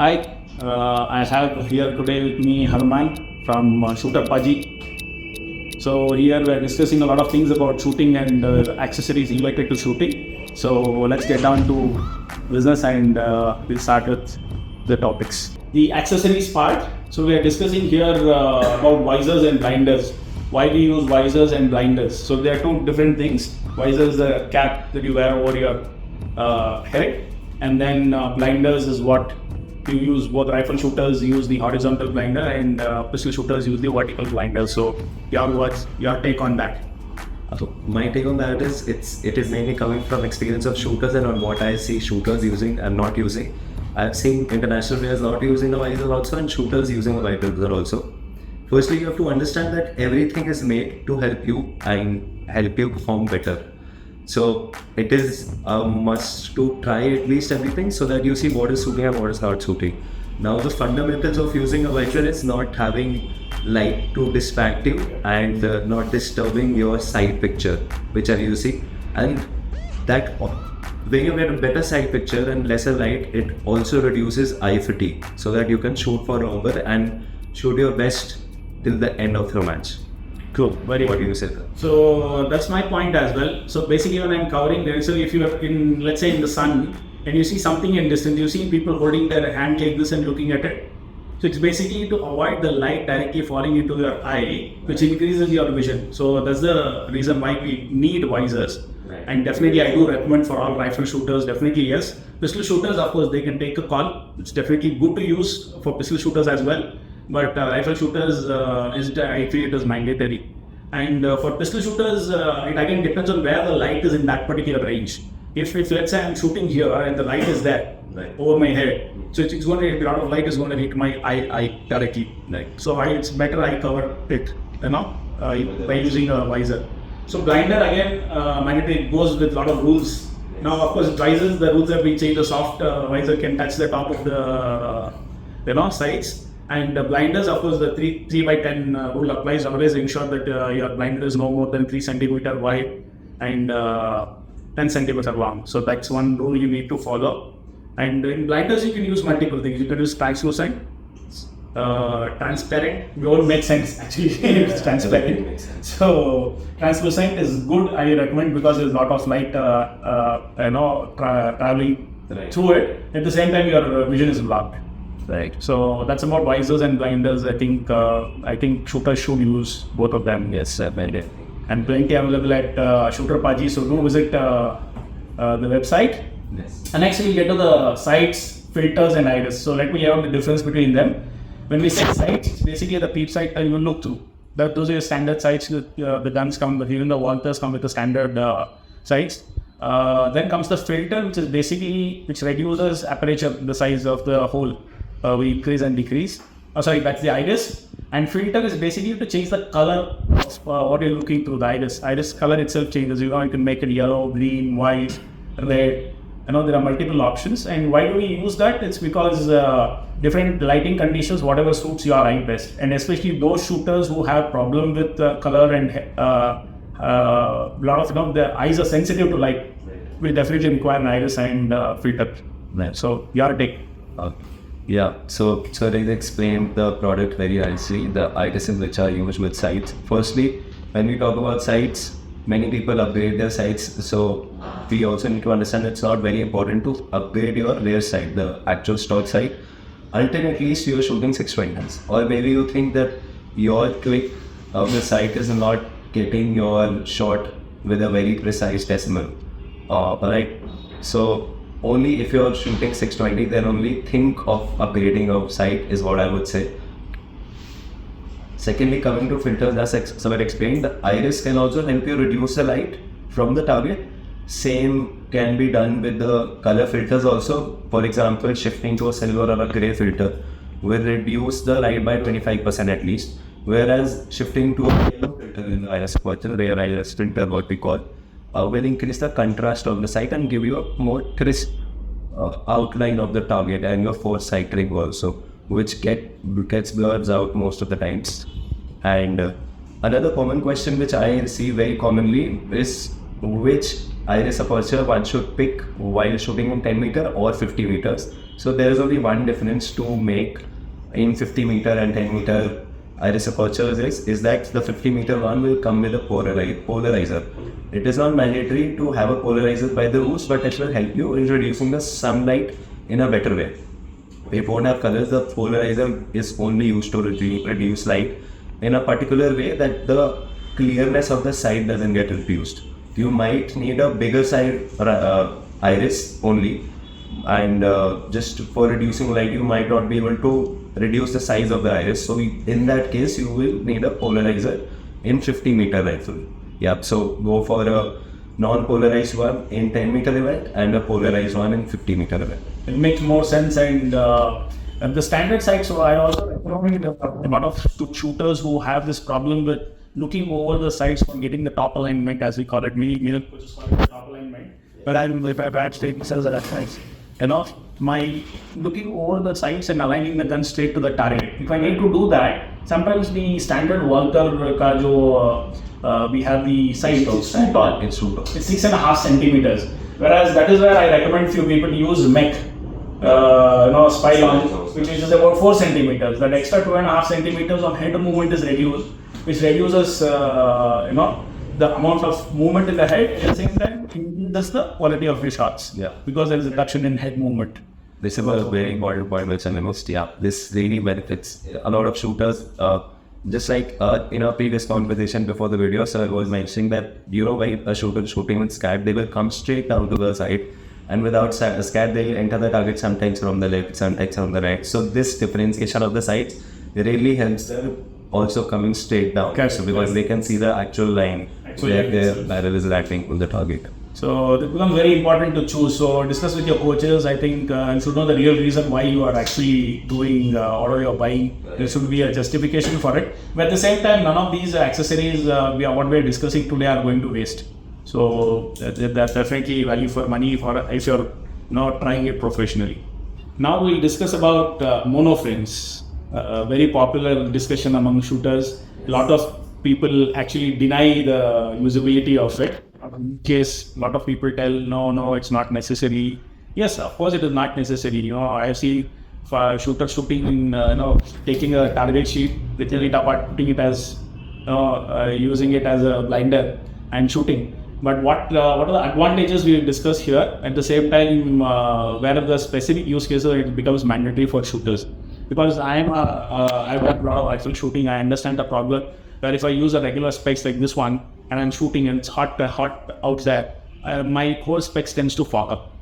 Hi, I have here today with me Harman from Shooter Paaji. So here we are discussing a lot of things about shooting and accessories related to shooting. So let's get down to business and we'll start with the topics. The accessories part. So we are discussing here about visors and blinders. Why we use visors and blinders? So there are two different things. Visors is the cap that you wear over your head, and then blinders is what you use. Both rifle shooters use the horizontal blinder and pistol shooters use the vertical blinder. So your take on that? So my take on that is it is mainly coming from experience of shooters and on what I see shooters using and not using. I've seen international players not using a visor also and shooters using a visor also. Firstly, you have to understand that everything is made to help you and help you perform better. So it is a must to try at least everything so that you see what is suiting and what is not suiting. Now the fundamentals of using a visor is not having light to distract you and not disturbing your side picture, whichever you see. And that when you get a better side picture and lesser light, it also reduces eye fatigue so that you can shoot for longer and shoot your best till the end of the match. Cool. Very What good. do you say? So that's my point as well. So basically when I'm covering there, so if you are in, let's say in the sun, and you see something in distance, you see people holding their hand like this and looking at it. So it's basically to avoid the light directly falling into your eye, which increases your vision. So that's the reason why we need visors. Right. And definitely I do recommend for all rifle shooters, definitely yes. Pistol shooters, of course, they can take a call. It's definitely good to use for pistol shooters as well. But rifle shooters, I feel it is mandatory. And for pistol shooters, it again depends on where the light is in that particular range. If let's say I'm shooting here and the light is there over my head, so it's going to, a lot of light is going to hit my eye directly. So it's better I cover it, by using a visor. So blinder again, mandatory, goes with a lot of rules. Now of course visors, the rules have been changed. The soft visor can touch the top of the sides. And blinders, of course, the 3 by 10 rule applies. Always ensure that your blinder is no more than 3 centimeter wide and 10 centimeter long. So that's one rule you need to follow. And in blinders, you can use multiple things. You can use translucent, transparent. It won't make sense actually. It's transparent. So translucent is good. I recommend because there's a lot of light, traveling through it. At the same time, your vision is blocked. Right. So that's about visors and blinders. I think shooters should use both of them. Yes, definitely. And plenty available at Shooter Paaji. So do visit the website. Yes. And next we'll get to the sights, filters, and iris. So let me have the difference between them. When we say sights, it's basically the peep sight that you will look through. Those are your standard sights. The guns come, but even the Walters come with the standard sights. Then comes the filter, which is basically which reduces aperture, the size of the hole. We increase and decrease. That's the iris. And filter is basically to change the color of what you're looking through the iris. Iris color itself changes. You can make it yellow, green, white, red. There are multiple options. And why do we use that? It's because different lighting conditions, whatever suits your eye best. And especially those shooters who have problem with color and a lot of their eyes are sensitive to light. We definitely require an iris and filter. Right. So your take. Yeah, so they explained the product very nicely, the irises which are used with sights. Firstly, when we talk about sights, many people upgrade their sights. So we also need to understand it's not very important to upgrade your rear sight, the actual stock sight, until at least you're shooting 620s. Or maybe you think that your click of the sight is not getting your shot with a very precise decimal. Alright, so only if you're shooting 620, then only think of upgrading your sight is what I would say. Secondly, coming to filters, as Samir explained, the iris can also help you reduce the light from the target. Same can be done with the color filters also. For example, shifting to a silver or a grey filter will reduce the light by 25% at least. Whereas shifting to a yellow filter in the iris filter, rare iris filter, what we call, will increase the contrast of the sight and give you a more crisp outline of the target and your foresight ring also, which gets blurs out most of the times. And another common question which I see very commonly is which iris aperture one should pick while shooting in 10 meter or 50 meters. So there is only one difference to make in 50 meter and 10 meter iris apertures is that the 50 meter one will come with a polarizer. It is not mandatory to have a polarizer by the rules, but it will help you in reducing the sunlight in a better way. If you won't have colors, the polarizer is only used to reduce light in a particular way that the clearness of the side doesn't get reduced. You might need a bigger side iris only, and just for reducing light you might not be able to reduce the size of the iris. So in that case you will need a polarizer in 50 meter rifle. Yeah, so go for a non-polarized one in 10 meter event and a polarized one in 50 meter event. It makes more sense, and the standard sight. So I also recommend a lot of shooters who have this problem with looking over the sights for getting the top alignment, as we call it. Me, which is called the top alignment. But if I've had straight cells at sides, my looking over the sights and aligning the gun straight to the target. If I need to do that, sometimes the standard Walker ka jo we have the sight it's 6.5 centimeters. Whereas that is where I recommend few people use mech, spy launch, which is about 4 centimeters. That extra 2.5 centimeters of head movement is reduced, which reduces the amount of movement in the head. At the same time, that's the quality of your shots. Yeah, because there is a reduction in head movement. This is a very important point which I missed. Yeah, this really benefits a lot of shooters. Just like in our previous conversation before the video, sir was mentioning that when a shooter shooting with SCAD, they will come straight down to the side, and without SCAD they will enter the target sometimes from the left, sometimes from the right. So this differentiation of the sights really helps them also coming straight down. Okay. So because they can see the actual line where their barrel is landing on the target. So it becomes very important to choose. So discuss with your coaches. I think you should know the real reason why you are actually doing or you're buying. There should be a justification for it. But at the same time, none of these accessories what we are discussing today are going to waste. So that's definitely value for money for if you're not trying it professionally. Now we'll discuss about monoframes. A very popular discussion among shooters. A lot of people actually deny the usability of it. In case a lot of people tell no, it's not necessary. Yes, of course it is not necessary. I see shooters shooting, taking a target sheet, ripping it apart, putting it as, using it as a blinder and shooting. But what are the advantages we will discuss here? At the same time, where the specific use cases it becomes mandatory for shooters. Because I've got a lot of rifle shooting, I understand the problem. Where if I use a regular specs like this one and I'm shooting and it's hot out there, my whole specs tends to fog up.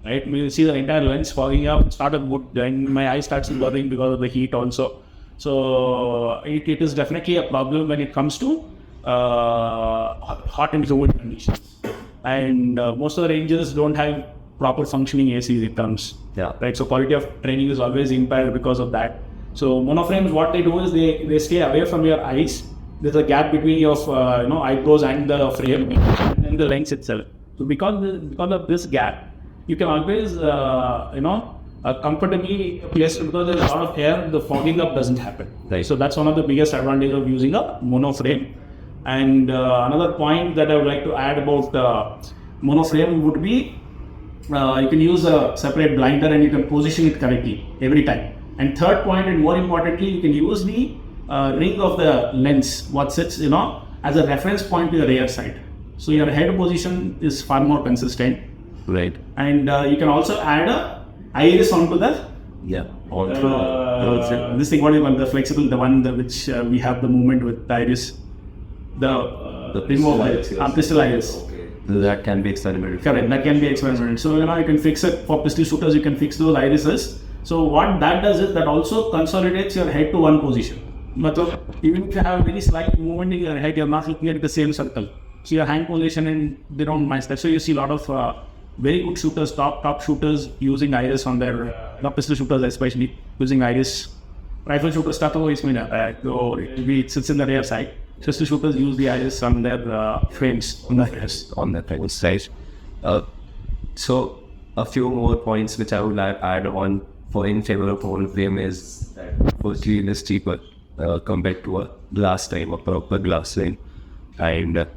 Right? You see the entire lens fogging up, started good, then my eye starts blurring because of the heat also. So it is definitely a problem when it comes to hot and humid conditions. And most of the ranges don't have proper functioning AC returns. Yeah. Right. So quality of training is always impaired because of that. So monoframes, what they do is they stay away from your eyes. There's a gap between your eyebrows and the frame and the lens itself. So because of this gap, you can always comfortably place, because there's a lot of air, the fogging up doesn't happen. Right. So that's one of the biggest advantages of using a monoframe. And another point that I would like to add about monoframe would be you can use a separate blinder and you can position it correctly every time. And third point, and more importantly, you can use the ring of the lens, what sits, as a reference point to your rear sight. So your head position is far more consistent. Right. And you can also add a iris onto the this thing, what do you call the flexible, the one which we have the movement with the iris, the remote iris, pistol iris. Okay. That can be experimented. Correct, that can be experimented. So you can fix it for pistol shooters. You can fix those irises. So what that does is that also consolidates your head to one position. Even if you have a very slight movement in your head, you're not looking at the same circle. So your hand position and they don't match that. So you see a lot of very good shooters, top shooters using iris on their pistol shooters especially using iris. Rifle shooters start always it sits in the rear side. Pistol shooters use the iris on their frames on the frame side. So a few more points which I would like add on for in favor of monoframe is that firstly it is cheaper compared to a glass frame, a proper glass frame, and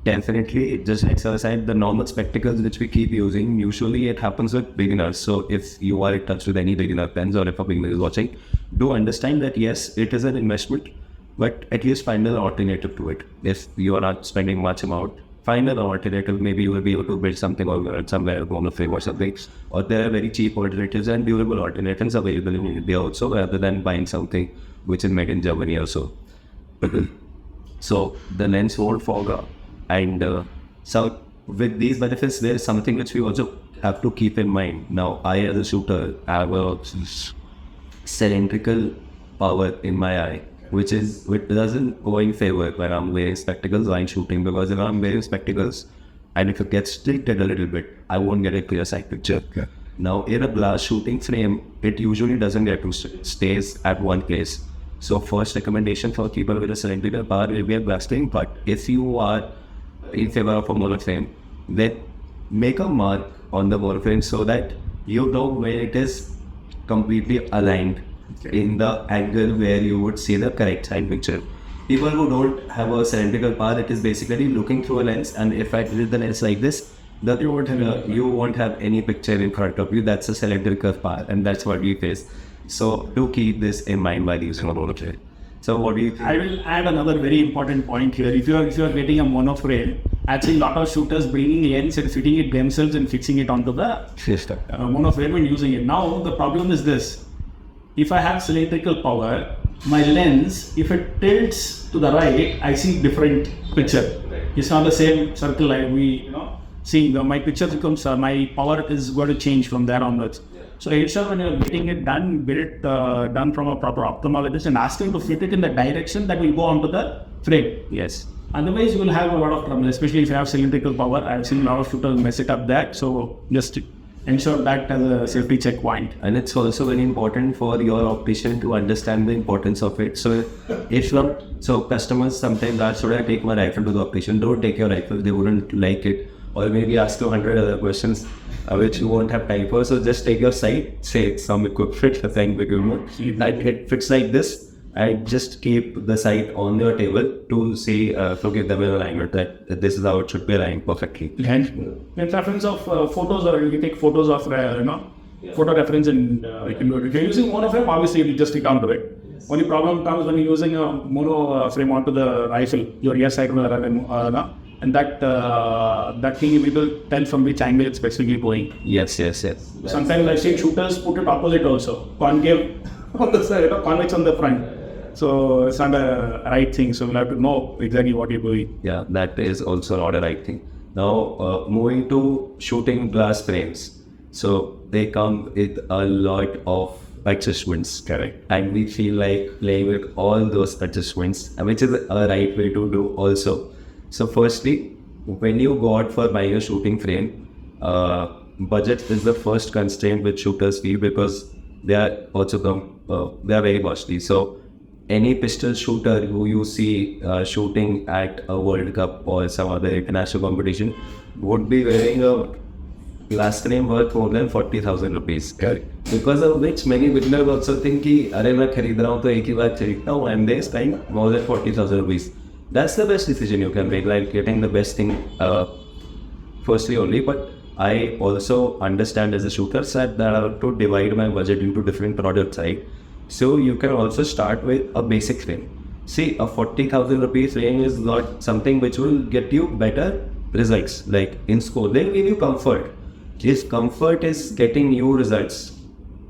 Definitely, just exercise the normal spectacles which we keep using. Usually, it happens with beginners. So, if you are in touch with any beginner pens or if a beginner is watching, do understand that yes, it is an investment, but at least find an alternative to it. If you are not spending much amount, find an alternative. Maybe you will be able to build something or somewhere monoframe or something. Or there are very cheap alternatives and durable alternatives available in India also, rather than buying something which is made in Germany also. So the lens won't fog up. And so with these benefits, there is something which we also have to keep in mind. Now, I as a shooter have a cylindrical power in my eye, which doesn't go in favor when I'm wearing spectacles while shooting, because if I'm wearing spectacles and if it gets tilted a little bit, I won't get a clear sight picture. Okay. Now, in a glass shooting frame, it usually doesn't get to stays at one place. So first recommendation for people with a cylindrical power will be a glass frame, but if you are in favor of a monoframe, then make a mark on the monoframe so that you know where it is completely aligned in the angle where you would see the correct side picture. People who don't have a cylindrical power, it is basically looking through a lens, and if I did the lens like this, you won't have any picture in front of you. That's a cylindrical power, and that's what we face. So do keep this in mind while using a monoframe. So what do you think? I will add another very important point here. If you are getting a monoframe, I've seen a lot of shooters bringing lens and fitting it themselves and fixing it onto the monoframe and using it. Now the problem is this: if I have cylindrical power, my lens, if it tilts to the right, I see different picture. It's not the same circle like we see. My picture becomes my power is going to change from there onwards. So ensure when you're getting it done, get it done from a proper ophthalmologist and ask him to fit it in the direction that will go onto the frame. Yes. Otherwise, you will have a lot of trouble, especially if you have cylindrical power. I've seen a lot of shooters mess it up that. So just ensure that as a safety checkpoint. And it's also very important for your optician to understand the importance of it. So customers sometimes ask, should I take my rifle to the optician? Don't take your rifle, they wouldn't like it. Or maybe ask you 100 other questions which you won't have time for. So just take your sight, say some equipment, and it fits like this, and just keep the sight on your table to see, to give them an alignment that this is how it should be aligned perfectly. And in reference of photos, or you take photos of photo reference, and you can do it. If you're using monoframe, obviously you just stick onto it. Only problem comes when you're using a mono frame onto the rifle, your rear sight and that thing you will tell from which angle it's basically going. Yes. Sometimes I see shooters put it opposite also, concave on the side, convex on the front. So it's not a right thing. So we'll have to know exactly what you're doing. Yeah, that is also not a right thing. Now, moving to shooting glass frames. So they come with a lot of adjustments. Correct. And we feel like playing with all those adjustments, which is a right way to do also. So firstly, when you go out for buying a shooting frame, budget is the first constraint which shooters feel, because they are also they are very costly. So any pistol shooter who you see shooting at a World Cup or some other international competition would be wearing a glass frame worth more than 40,000 rupees. Because of which many beginners also think कि अरे मैं खरीद रहा हूँ तो एक ही बार खरीदता हूँ, and they spend more than 40,000 rupees. That's the best decision you can make, like getting the best thing firstly only. But I also understand as a shooter that I have to divide my budget into different products, right? So you can also start with a basic frame. See, a 40,000 rupees frame is not something which will get you better results. Like in school, they'll give you comfort. If comfort is getting you results,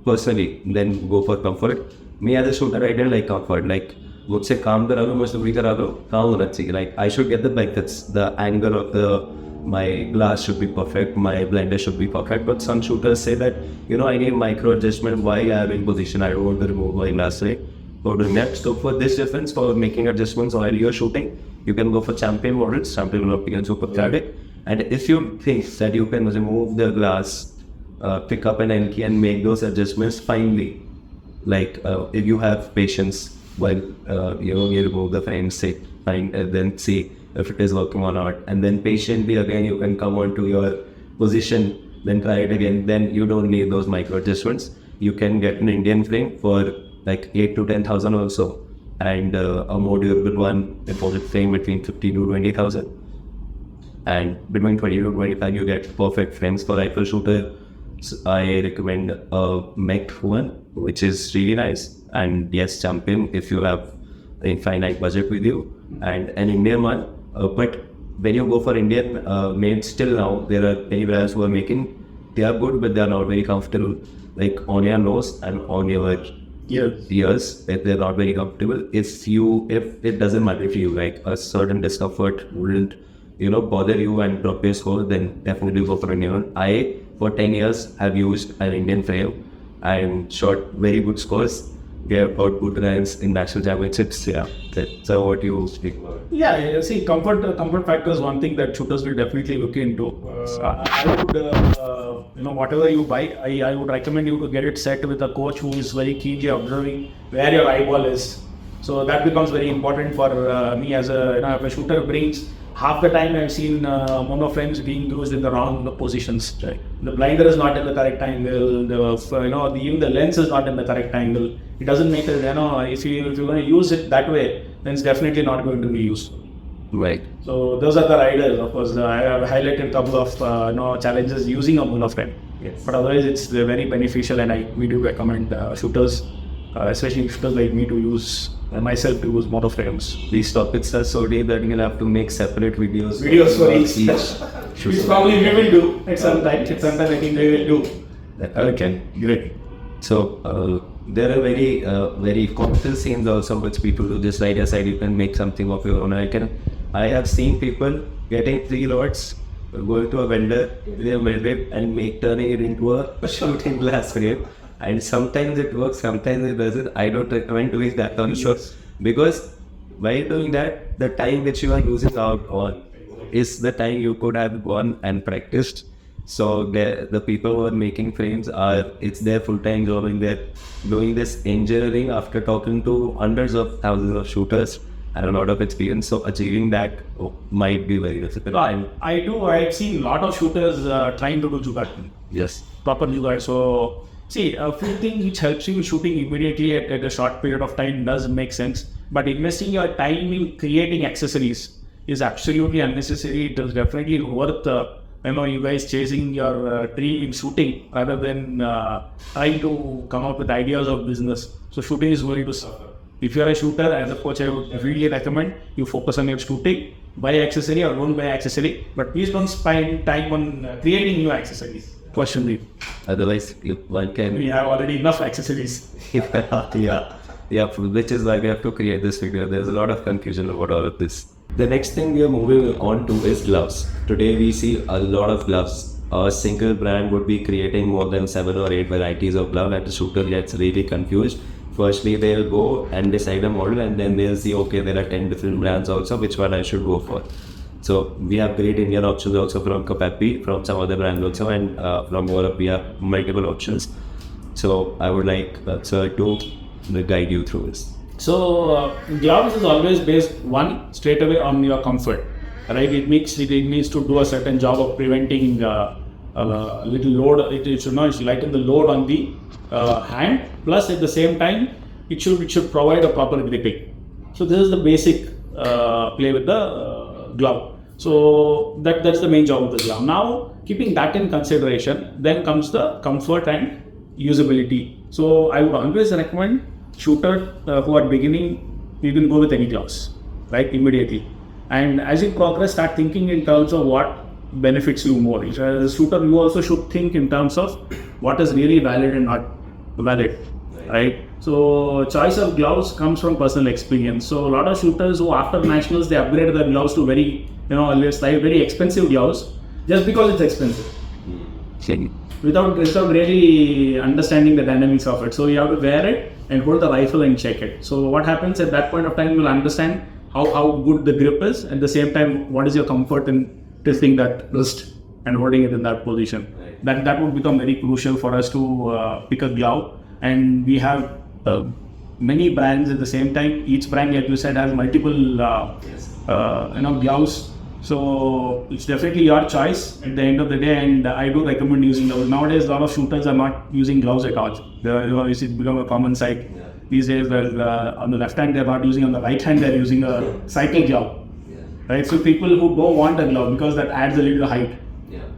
personally, then go for comfort. Me as a shooter, I didn't like comfort. Like, मुझसे काम करा लो, मुझसे भी करा लो, काम होना चाहिए. Like I should get the benefits. The angle of my glass should be perfect. My blender should be perfect. But some shooters say that I need micro adjustment while I am in position. I don't want to remove my glass ray. For doing that, so for this difference, for making adjustments while you're shooting, you can go for champion models, champion European super classic. And if you think that you can remove the glass, pick up an N key and make those adjustments finely, like if you have patience. While you remove the frame, then see if it is working or not, and then patiently again you can come on to your position, then try it again. Then you don't need those micro adjustments. You can get an Indian frame for like 8 to 10,000 also, and a more durable one, deposit frame between 50 to 20,000. and between 20 to 25 you get perfect frames for rifle shooter. So I recommend a mech one, which is really nice, and yes, jump in if you have an infinite budget with you, and an Indian one. But when you go for Indian made, still now there are many brands who are making. They are good, but they are not very comfortable. Like on your nose and on your ears, if they're not very comfortable. If it doesn't matter to you, like a certain discomfort wouldn't bother you and drop your score, then definitely go for an Indian one. I for 10 years have used an Indian frame and shot very good scores. We have got good ranks in national championships. Yeah. So what do you speak about? Yeah, see, comfort factor is one thing that shooters will definitely look into. I would, whatever you buy, I would recommend you to get it set with a coach who is very keenly observing where your eyeball is. So that becomes very important for me as if a shooter brings. Half the time I've seen monoframes being used in the wrong positions. Right. The blinder is not in the correct angle. Even the lens is not in the correct angle. It doesn't make it. If you're going to use it that way, then it's definitely not going to be used. Right. So those are the riders. Of course, I have highlighted a couple of challenges using a monoframe. Yes. But otherwise, it's very beneficial, and we do recommend shooters, especially shooters like me, to use. Myself to use monoframes. These topics are so deep that we'll have to make separate videos for each. Which probably we will do at some time. At some time I think we will do. Okay, great. So there are very common scenes also which people do. Just right aside, you can make something of your own. I have seen people getting 3 lots, go to a vendor, and turning it into a shooting glass frame. And sometimes it works, sometimes it doesn't. I don't recommend doing that on shows, because while doing that, the time which you are using out on is the time you could have gone and practiced. So the people who are making frames it's their full-time job, and they're doing this engineering after talking to hundreds of thousands of shooters and a lot of experience. So achieving that might be very difficult. I've seen a lot of shooters trying to do jugaad. Yes. Proper jugaad. So see, a few things which helps you shooting immediately at a short period of time does make sense. But investing your time in creating accessories is absolutely unnecessary. It is definitely worth you guys chasing your dream in shooting rather than trying to come up with ideas of business. So shooting is going to suffer. If you are a shooter, as a coach, I would really recommend you focus on your shooting, buy accessory or don't buy accessory, but please don't spend time on creating new accessories. Question. Otherwise, one can. We have already enough accessories. Yeah, which is why we have to create this video. There's a lot of confusion about all of this. The next thing we are moving on to is gloves. Today we see a lot of gloves. A single brand would be creating more than 7 or 8 varieties of glove, and the shooter gets really confused. Firstly, they'll go and decide a model, and then they'll see, okay, there are 10 different brands also, which one I should go for. So we have great Indian options also from Capapi, from some other brands also, and from Europe we have multiple options. So I would like Sir to guide you through this. So gloves is always based straight away on your comfort, right? It needs to do a certain job of preventing a little load. It should lighten the load on the hand. Plus, at the same time, it should provide a proper gripping. So this is the basic play with the glove. So that's the main job of the glove. Now, keeping that in consideration, then comes the comfort and usability. So I would always recommend shooters who are beginning, you can go with any gloves, right, immediately. And as you progress, start thinking in terms of what benefits you more. As a shooter, you also should think in terms of what is really valid and not valid, right? So choice of gloves comes from personal experience. So a lot of shooters who after nationals, they upgrade their gloves to very expensive gloves just because it's expensive. Without really understanding the dynamics of it. So you have to wear it and hold the rifle and check it. So what happens at that point of time, you'll understand how good the grip is. At the same time, what is your comfort in tilting that wrist and holding it in that position. That would become very crucial for us to pick a glove. And we have many brands at the same time. Each brand, like you said, has multiple gloves. So it's definitely your choice at the end of the day, and I do recommend using gloves. Nowadays, a lot of shooters are not using gloves at all. It's become a common sight these days. On the left hand, they're not using; on the right hand, they're using a cycle glove, right? So people who don't want a glove because that adds a little height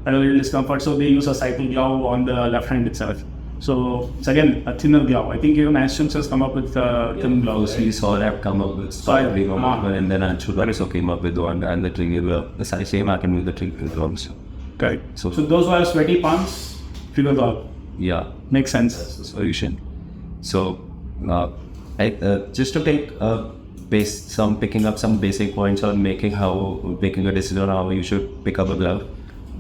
and a little discomfort, so they use a cycle glove on the left hand itself. So it's again a thinner glove. I think even Ashton has come up with thin gloves. We saw that come up with and then Anshu also came up with one, and the trigger glove. The same I can use the trigger gloves. Okay. So those were sweaty palms, trigger glove. Yeah, makes sense. That's the solution. So, just to take picking up some basic points on making a decision on how you should pick up a glove.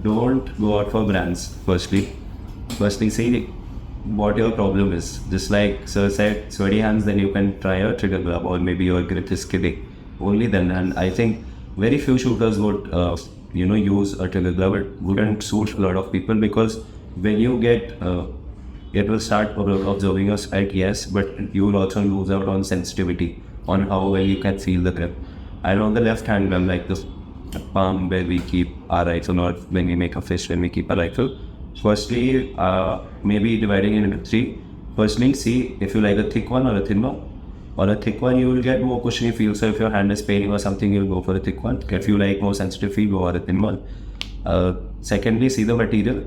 Don't go out for brands. Firstly, see what your problem is. Just like Sir said, sweaty hands, then you can try a trigger glove, or maybe your grip is kidding. Only then, and I think very few shooters would use a trigger glove. It wouldn't suit a lot of people, because when you get it will start observing your sight, yes, but you will also lose out on sensitivity on how well you can feel the grip. And on the left hand glove, like the palm where we keep our rifle, or when we make a fist, when we keep a rifle, firstly, maybe dividing it into three. Firstly, see if you like a thick one or a thin one. On a thick one, you will get more cushiony feel. So if your hand is paining or something, you'll go for a thick one. If you like more sensitive feel, go for a thin one. Secondly, see the material.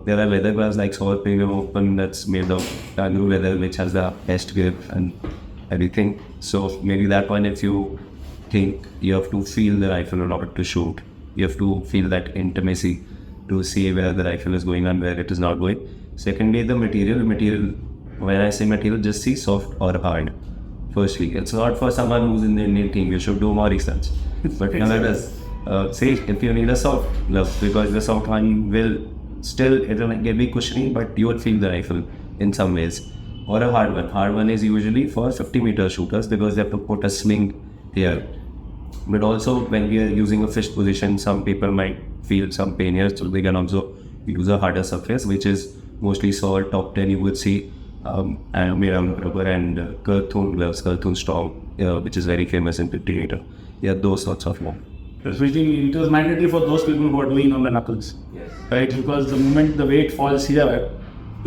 There are leather gloves like Solar Premium Open that's made of tangle leather, which has the best grip and everything. So maybe that one, if you think you have to feel the rifle in order to shoot, you have to feel that intimacy to see where the rifle is going and where it is not going. Secondly, the material. When I say material, just see soft or hard. Firstly, it's not for someone who's in the Indian team. You should do more research. But nonetheless, say if you need a soft glove, because the soft one will still, it will be cushiony, but you will feel the rifle in some ways. Or a hard one. Hard one is usually for 50-meter shooters, because they have to put a sling here. But also when we are using a fist position, some people might feel some pain here, so they can also use a harder surface, which is mostly saw top 10 you would see made out of rubber, and Kurthun gloves, Kurthun Strong, which is very famous in 50-meter. Yeah, those sorts of more. It was mandatory for those people who are doing on the knuckles, yes, right? Because the moment the weight falls here,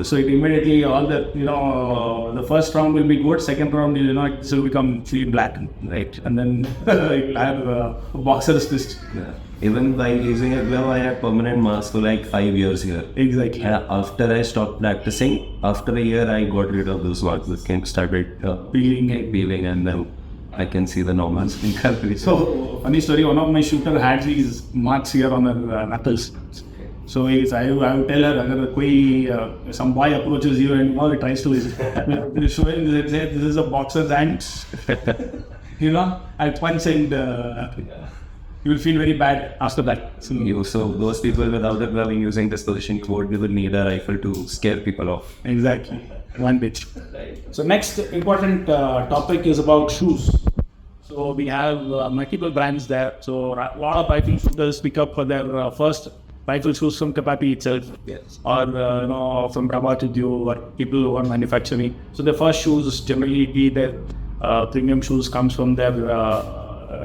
so it immediately all the first round will be good, second round it will become clean black, right? And then you'll have a boxer's fist. Yeah. Even by using a glove, I had permanent marks for like 5 years here. Exactly. And after I stopped practicing, after a year, I got rid of those marks. The skin started peeling, and then I can see the normal skin color. So, funny story, one of my shooter had these marks here on her knuckles. So I would tell her, if some boy approaches you and he tries to show him, this is a boxer's hand, I'll punch, and you will feel very bad after that. So those people without a glove using this position code, we will need a rifle to scare people off. Exactly. One bit. So next important topic is about shoes. So we have multiple brands there. So a lot of rifle shooters pick up for their first rifle shoes from Kapapi itself, yes, or from Prabhat or people who are manufacturing. So the first shoes generally be their premium shoes comes from their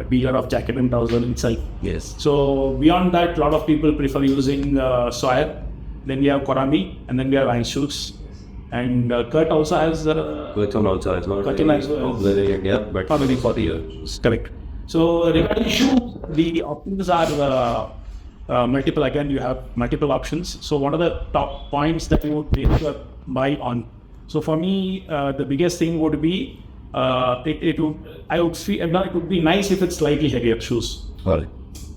dealer of jacket and trouser itself. Yes. So beyond that, a lot of people prefer using Sawyer. Then we have Korami, and then we have Ice shoes. And Kurt also has Kurthun also has one. Kurthun has but not very for the years. Correct. So regarding shoes, the options are multiple. Again, you have multiple options. So what are the top points that you would buy on? So for me, the biggest thing would be it would be nice if it's slightly heavier shoes. Right.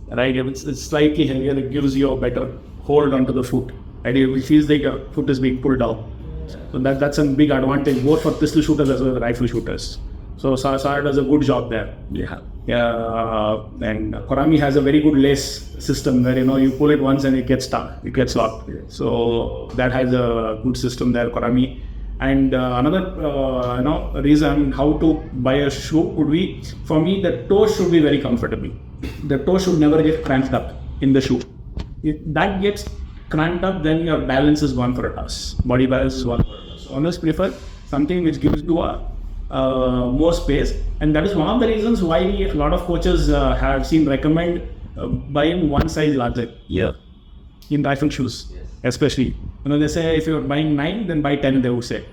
Right. If it's slightly heavier, it gives you a better hold onto the foot. Right. It feels like your foot is being pulled down. So that's a big advantage both for pistol shooters as well as rifle shooters. So Sawyer does a good job there. Yeah. And Korami has a very good lace system where you pull it once and it gets stuck, it gets locked. Yeah. So that has a good system there, Korami. And another reason how to buy a shoe would be, for me, the toe should be very comfortable. The toe should never get cramped up in the shoe. If that gets cramped up, then your balance is gone for a toss. Body balance is gone for a toss. So always prefer something which gives you more space, and that is one of the reasons why a lot of coaches have seen recommend buying one size larger. Yeah. In rifle shoes, yes, especially. They say if you're buying 9, then buy 10. They would say,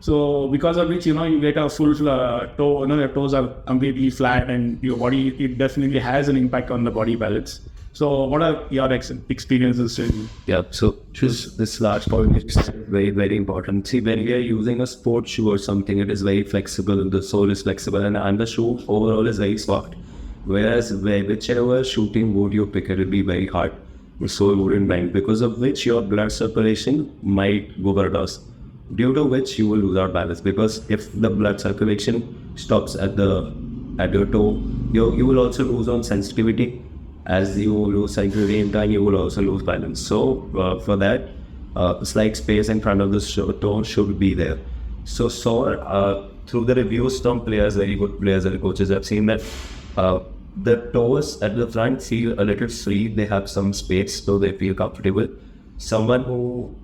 So because of which, you get a full toe, your toes are completely flat and your body, it definitely has an impact on the body balance. So what are your experiences in? Yeah, so just this last point is very, very important. See, when we are using a sports shoe or something, it is very flexible, the sole is flexible, and the shoe overall is very soft. Whereas whichever shooting boot you pick, it will be very hard. The sole wouldn't bend, because of which your blood circulation might go overdose, due to which you will lose out balance. Because if the blood circulation stops at your toe, you will also lose on sensitivity. As you lose sensitivity in time, you will also lose balance. So for that, slight space in front of the toe should be there. So through the reviews from players, very good players and coaches, I've seen that the toes at the front feel a little free. They have some space, so they feel comfortable. Someone who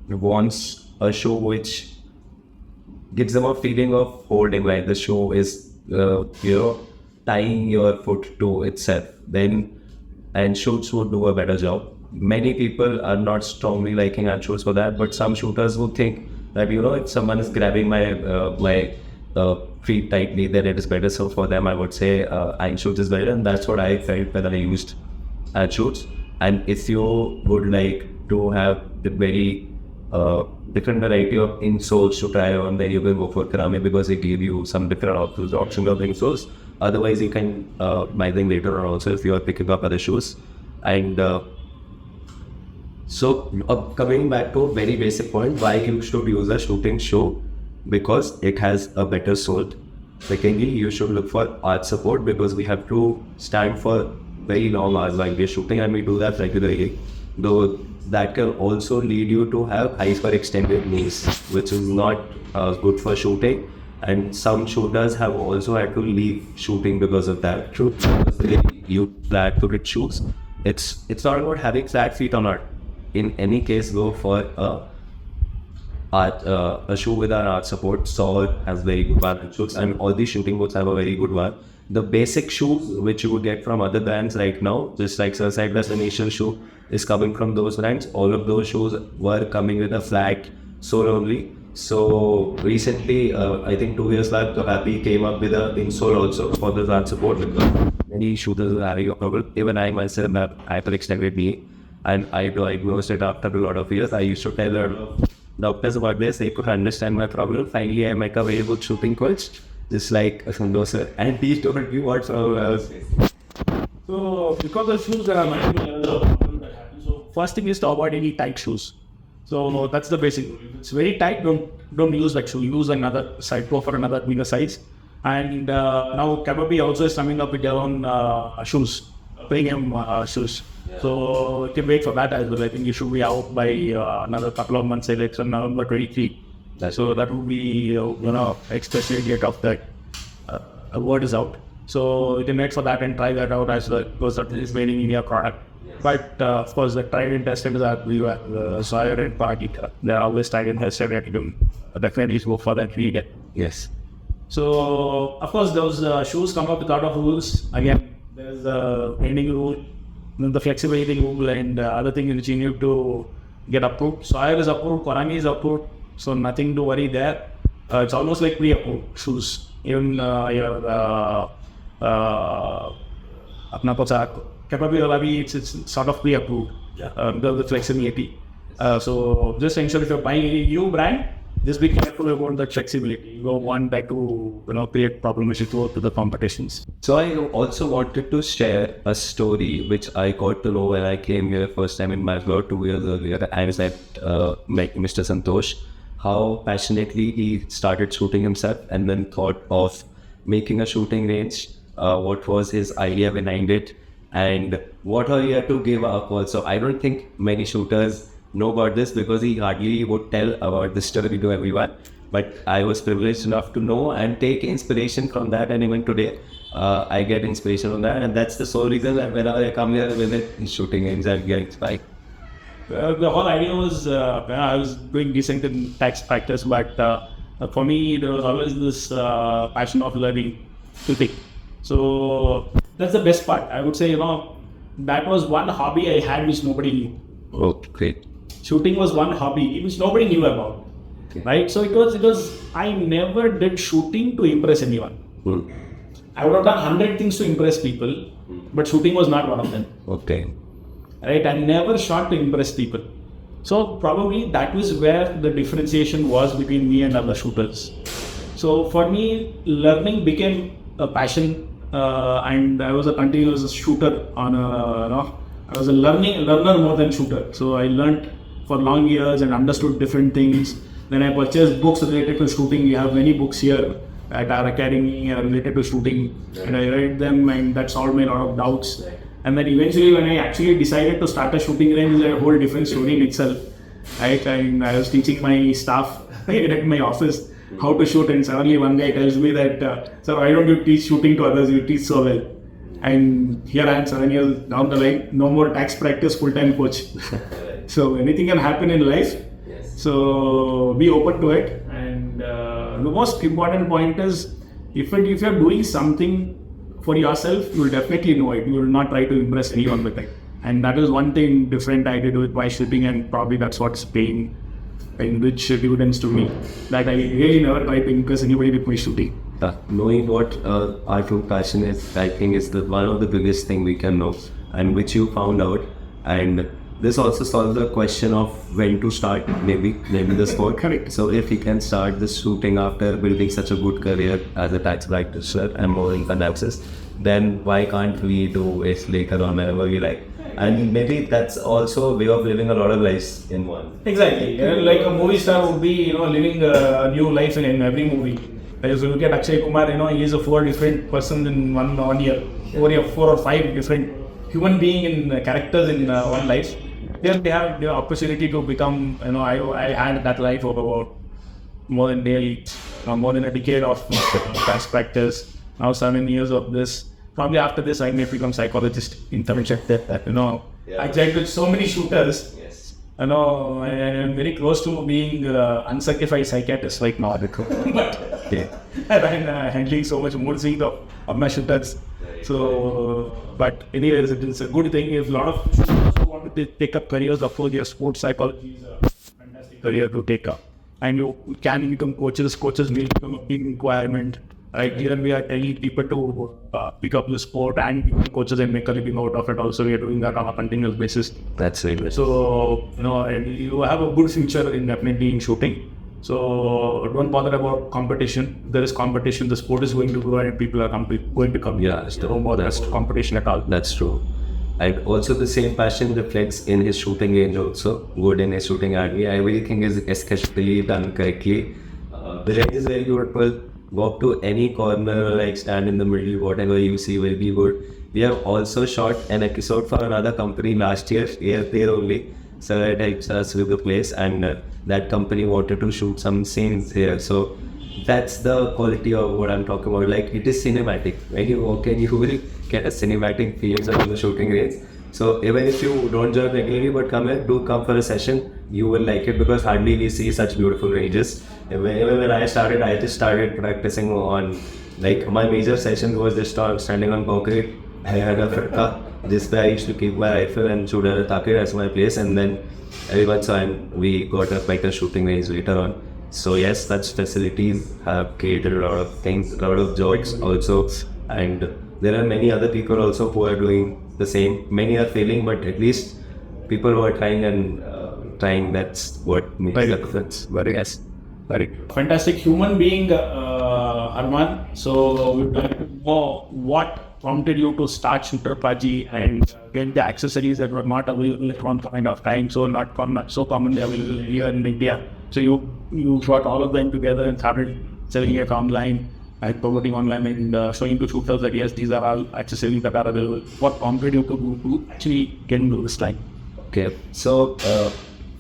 wants a shoe which gives them a feeling of holding, like the shoe is tying your foot to itself, and shoes would do a better job. Many people are not strongly liking our shoes for that, but some shooters would think that if someone is grabbing my feet tightly, then it is better. So for them, I would say iron shoes is better, and that's what I felt when I used iron shoes. And if you would like to have the very different variety of insoles to try on, then you can go for Karame, because they give you some different options of insoles. Otherwise, you can buy them later on also if you are picking up other shoes. And coming back to a very basic point, why you should use a shooting shoe? Because it has a better sole. Secondly, you should look for arch support, because we have to stand for very long hours while we are shooting, and we do that regularly. Though that can also lead you to have hyperextended knees, which is not good for shooting. And some shooters have also had to leave shooting because of that. You flat-footed shoes. It's not about having flat feet or not. In any case, go for a shoe with an arch support. Sole has very good balance shoes, and all these shooting boots have a very good one. The basic shoes which you would get from other brands right now, just like Sir said, the initial shoe is coming from those brands. All of those shoes were coming with a flat sole only. So recently, I think 2 years back, the Happy came up with an insole also for the arch support, because many shooters are having a problem. Even I myself have hyperextended knee, and I diagnosed it after a lot of years. I used to tell doctors about this. They could understand my problem. Finally, I met a very good shooting coach, just like Santosh, and he told me what I was facing. So because of shoes, there are multiple problems that happen. So first thing is to avoid any tight shoes. So that's the basic rule. If it's very tight, don't use that shoe. Use another side, go for another bigger size. And now Kababi also is coming up with their own shoes, premium shoes. Yeah. So you can wait for that as well. I think you should be out by another couple of months, like November 23. So that would be, especially get off that word is out. So you can wait for that and try that out as well, because that is waiting in your product. But of course, the tried and tested that we were Sawyer and Paaji. They're always tried and tested. Definitely go for that lead. Yes. So of course, those shoes come up with a lot of rules. Again, there's the bending rule, the flexibility rule, and other things which you need to get approved. Sawyer is approved, Konami is approved, so nothing to worry there. It's almost like pre-approved shoes. Even your it's sort of pre-approved, the flexibility. So just ensure if you're buying any new brand, just be careful about the flexibility. You don't want that to create problem issues to the competitions. So I also wanted to share a story which I got to know when I came here first time in Bangalore 2 years earlier. I was at Mr. Santosh, how passionately he started shooting himself and then thought of making a shooting range. What was his idea behind it, and what are you to give up also. I don't think many shooters know about this, because he hardly would tell about this story to everyone. But I was privileged enough to know and take inspiration from that, and even today I get inspiration from that, and that's the sole reason that whenever I come here with it, shooting range, I get inspired. The whole idea was I was doing decent in tax practice, but for me there was always this passion of learning to think. So that's the best part. I would say, that was one hobby I had which nobody knew. Oh, great. Shooting was one hobby which nobody knew about. right? So it was. I never did shooting to impress anyone. I would have done 100 things to impress people, but shooting was not one of them. Okay. Right? I never shot to impress people. So probably that was where the differentiation was between me and other shooters. So for me, learning became a passion, and I was a continuous shooter on I was a learner more than shooter. So I learned for long years and understood different things. Then I purchased books related to shooting. We have many books here at our academy related to shooting, and I read them, and that solved me a lot of doubts. And then eventually, when I actually decided to start a shooting range, it's a whole different story in itself. Right? And I was teaching my staff at my office how to shoot, and suddenly one guy tells me that, "Sir, why don't you teach shooting to others? You teach so well." And here I am 7 years down the line, no more tax practice, full-time coach. So anything can happen in life. So be open to it. And the most important point is, if you're doing something for yourself, you will definitely know it. You will not try to impress anyone with it. And that is one thing different I did with my shooting, and probably that's what's paying and rich dividends to me. That I really never try to impress anybody with my shooting. Knowing what our true passion is, I think is one of the biggest thing we can know, and which you found out. And this also solves the question of when to start maybe the sport. Correct. So if you can start the shooting after building such a good career as a tax practitioner and more income access, then why can't we do it later on whenever we like? And maybe that's also a way of living a lot of lives in one. Exactly. Like a movie star would be, living a new life in every movie. If you look at Akshay Kumar, he is a 4 different persons in one year. 4 or 5 different human being in characters in one life. Then they have the opportunity to become, I had that life of about more than a decade of tax practice. Now 7 years of this. Probably after this, I may become psychologist in Untitled Chapter. I checked with so many shooters. Yes. I am very close to being uncertified psychiatrist right now. But I'm handling so much more things of my shooters. So, but anyways, it's a good thing. If a lot of shooters who want to take up careers, of course, your sports psychology is a fantastic career to take up. And you can become coaches. Coaches will become a big requirement. Right, here we are telling people to pick up the sport and become coaches and make a living out of it. Also, we are doing that on a continuous basis. That's right. So, you have a good future definitely in shooting. So, don't bother about competition. There is competition. The sport is going to grow and people are going to come. Don't bother about competition at all. That's true. And also the same passion reflects in his shooting range also. Good in his shooting army. I really think is especially done correctly. The range is very beautiful. Walk to any corner, like stand in the middle, whatever you see will be good. We have also shot an episode for another company last year there only. So it helps us with the place, and that company wanted to shoot some scenes here. So that's the quality of what I'm talking about. Like, it is cinematic. When you walk in, you will get a cinematic feeling of the shooting range. So even if you don't join regularly but do come for a session, you will like it, because hardly we see such beautiful ranges. Even when I just started practicing on, like, my major session was just standing on concrete. I had a fritta. This way I used to keep my rifle and shoot at a target as my place, and then every once in a while we got a better shooting range later on. So yes, such facilities have created a lot of things, a lot of jobs also, and there are many other people also who are doing the same. Many are failing, but at least people who are trying and trying, that's what makes the difference. Very fantastic human being, Harman. So we'd like to know what prompted you to start Shooter Paaji and get the accessories that were not available at one point of time, so not so commonly available here in India. So you brought all of them together and started selling it online and promoting online and showing to shooters that yes, these are all accessories that are available. What prompted you to actually get into this line? Okay, so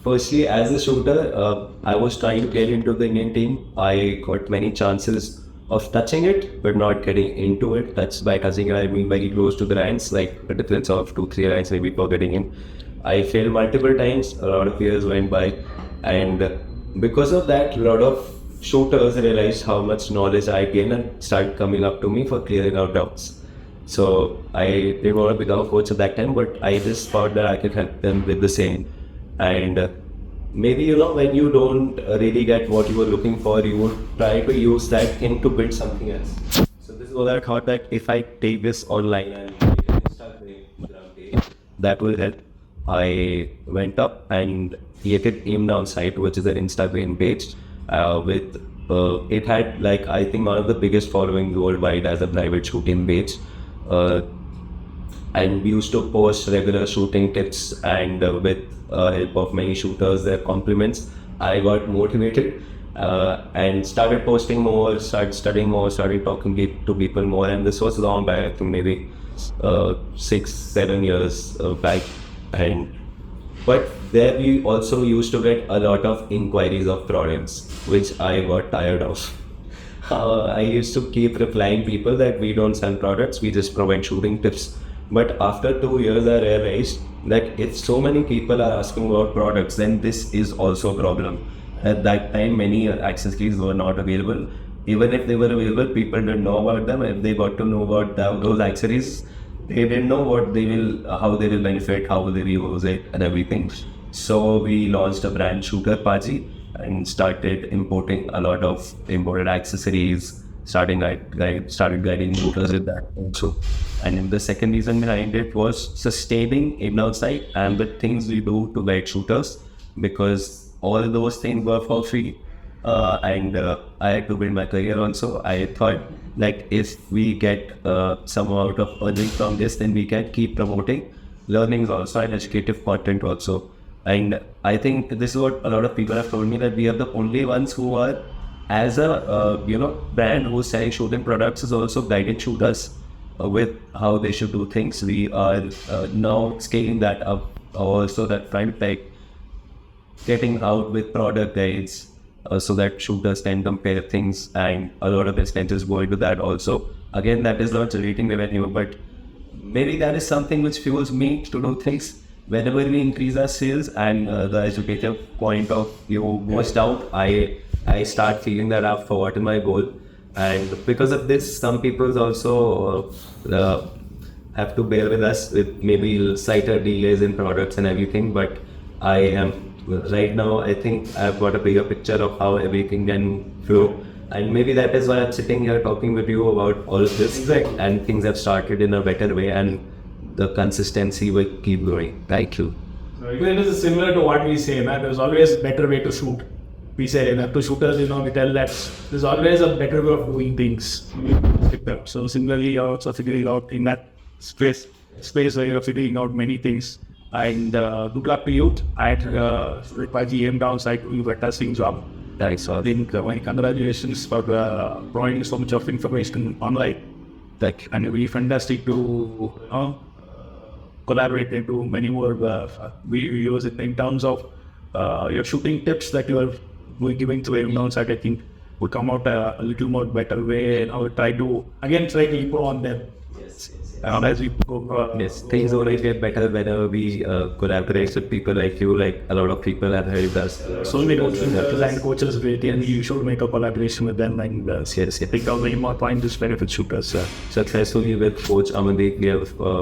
firstly, as a shooter, I was trying to get into the Indian team. I got many chances of touching it, but not getting into it. That's by touching it, I mean by getting close to the ranks, like a difference of 2-3 ranks maybe for getting in. I failed multiple times, a lot of years went by, and because of that, a lot of shooters realized how much knowledge I gained and started coming up to me for clearing out doubts. So I didn't want to become a coach at that time, but I just thought that I could help them with the same. And maybe when you don't really get what you were looking for, you would try to use that thing to build something else. So this is what I thought, that if I take this online and make an Instagram page, that will help. I went up and created Aim Down site, which is an Instagram page with it had, like, I think one of the biggest following worldwide as a private shooting page. And we used to post regular shooting tips, and with help of many shooters, their compliments, I got motivated and started posting more, started studying more, started talking to people more. And this was long back, I think maybe 6-7 years back. But there we also used to get a lot of inquiries of products, which I got tired of. I used to keep replying people that we don't sell products, we just provide shooting tips. But after 2 years, I realized that if so many people are asking about products, then this is also a problem. At that time, many accessories were not available. Even if they were available, people didn't know about them. If they got to know about those accessories, they didn't know how they will benefit, how they will use it, and everything. So we launched a brand, Shooter Paaji, and started importing a lot of imported accessories. Started guiding shooters with that also. And then the second reason behind it was sustaining in our site and the things we do to guide shooters, because all those things were for free. And I had to build my career also. I thought, like, if we get some amount of earning from this, then we can keep promoting learnings also and educative content also. And I think this is what a lot of people have told me, that we are the only ones who are, as a brand who's selling shooting products, is also guiding shooters with how they should do things. We are now scaling that up also, that front, like getting out with product guides so that shooters can compare things, and a lot of expenses go into that also. Again, that is not generating revenue, but maybe that is something which fuels me to do things. Whenever we increase our sales and the educative point of view goes down, I start feeling that I've forgotten my goal. And because of this, some people also have to bear with us with maybe slighter delays in products and everything. But I am right now, I think I've got a bigger picture of how everything can flow. And maybe that is why I'm sitting here talking with you about all of this. Exactly. And things have started in a better way, and the consistency will keep growing. Thank you. So it is similar to what we say, that there's always a better way to shoot. We say to shooters, we tell that there's always a better way of doing things. So similarly, you're also figuring out in that space where you're figuring out many things. And good luck to you. I had Paaji Aim Down site, you were testing job. Thanks. I think congratulations for providing so much of information online. Thank you. And it'll be fantastic to collaborate into many more videos in terms of your shooting tips that you are giving to Aim Down site. I think will come out a little more better way, and I will try to improve on them. Yes. As we go. Yes, things always get better whenever we collaborate with people like you. Like, a lot of people have helped us. So many design coaches, and you should make a collaboration with them. And Yes. think of many more points to benefit shooters. Successfully with Coach Amandeep,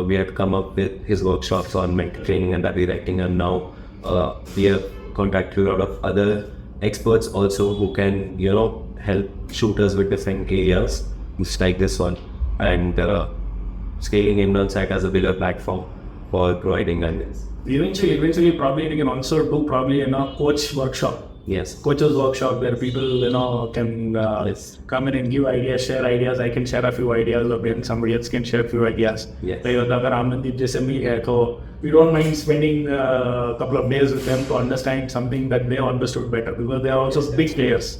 we have come up with his workshops on mental training and writing, and now we have contacted a lot of other experts also who can help shooters with different areas, just like this one, and scaling Aim Down site as a bigger platform for providing guidance. Eventually, probably we can also do coach workshop. Yes. Coaches workshop where people can come in and give ideas, share ideas. I can share a few ideas, or maybe somebody else can share a few ideas. Yes. So we don't mind spending a couple of days with them to understand something that they understood better, because they are also big players.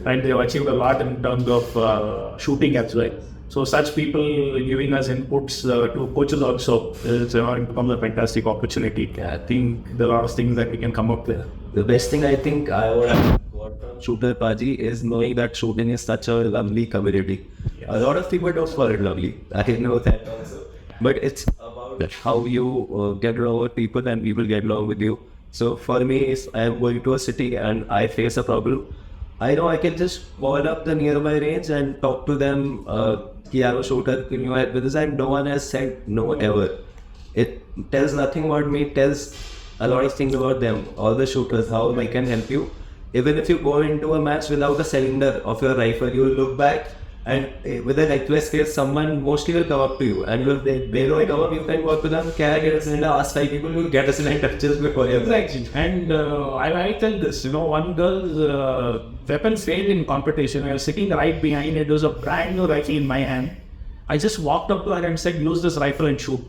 And they have achieved a lot in terms of shooting as well. So such people giving us inputs to coaches also is becomes a fantastic opportunity. I think there are a lot of things that we can come up with. The best thing I think I would have got from Shooter Paaji is knowing that shooting is such a lovely community. Yes. A lot of people don't call it lovely. I know that also. But it's about how you get along with people, and people get along with you. So for me, if I am going to a city and I face a problem, I know I can just call up the nearby range and talk to them. Shooter, can you help with this? And no one has said no ever. It tells nothing about me. It tells a lot of things about them, all the shooters, how they can help you. Even if you go into a match without a cylinder of your rifle, you will look back and with a reckless face, someone mostly will come up to you. And if they don't come up, you can work with them, can I get a cylinder, ask 5 people, you will get a cylinder just before you. Exactly. And I tell this, one girl's weapon failed in competition. I was sitting right behind it. There was a brand new rifle in my hand. I just walked up to her and said, use this rifle and shoot.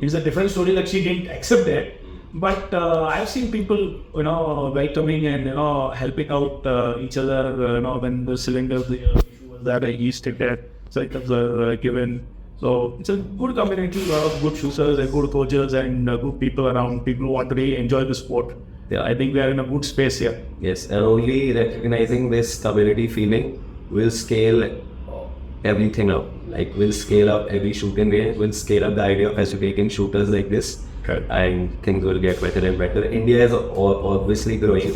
It's a different story that she didn't accept it. But I've seen people, welcoming and, helping out each other, when the cylinders, the issue was that I used it there. So it was given. So it's a good community, a lot of good shooters and good coaches and good people around, people who want to really enjoy the sport. Yeah, I think we are in a good space here. Yes, and only recognizing this community feeling will scale everything up. Like, we'll scale up every shooting range, we'll scale up the idea of educating shooters like this. Okay. And things will get better and better. India is obviously growing.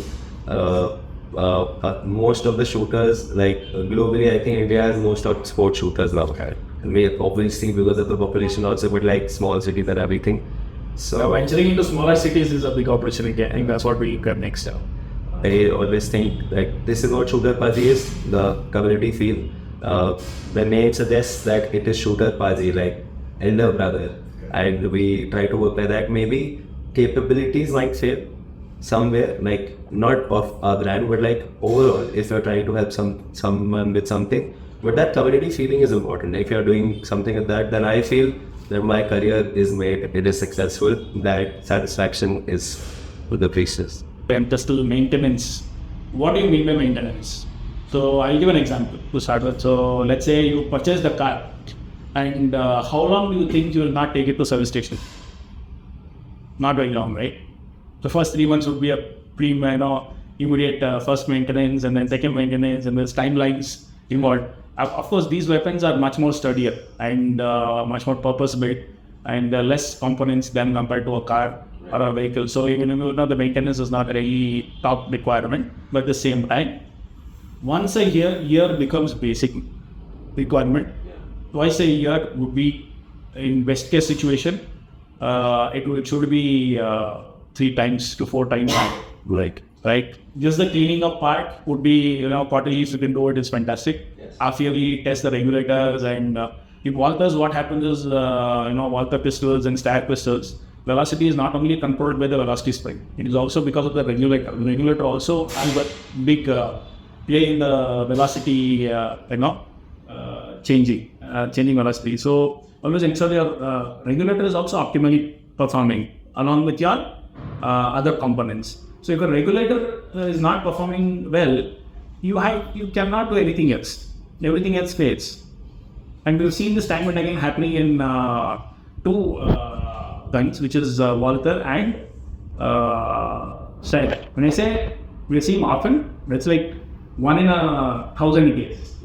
Most of the shooters, like globally, I think India has most of sports shooters now. Okay. And we obviously, because of the population also, but like small cities and everything. So venturing into smaller cities is a big opportunity. I think that's what we look at next time. I always think like this is what Shooter Paaji is, the community feel. The name suggests that it is Shooter Paaji, like elder brother. And we try to work like that. Maybe capabilities might fail somewhere, like not of our brand, but like overall, if you're trying to help someone with something. But that community feeling is important. If you're doing something like that, then I feel that my career is made, it is successful, that satisfaction is with the precious. And just to maintenance. What do you mean by maintenance? So I'll give an example to start with. So let's say you purchase the car. And how long do you think you will not take it to service station? Not very long, right? The first 3 months would be a immediate first maintenance and then second maintenance, and there's timelines involved. Of course, these weapons are much more sturdier and much more purpose-built and less components than compared to a car or a vehicle. So even the maintenance is not a really top requirement, but at the same time, once a year becomes basic requirement. Twice a year would be, in best case situation, it should be 3 times to 4 times. Right. Just the cleaning up part would be, quarterly if you can do it is fantastic. Yes. Half yearly test the regulators and in Walthers what happens is, Walther pistols and Stag pistols, velocity is not only controlled by the velocity spring, it is also because of the regulator. The regulator also has a big play in the velocity, changing velocity. So always ensure your regulator is also optimally performing along with your other components. So if a regulator is not performing well, you cannot do anything else. Everything else fails. And we've seen this time and again happening in 2 guns, which is Walther and Stag. When I say we see often, that's like 1 in 1,000 cases.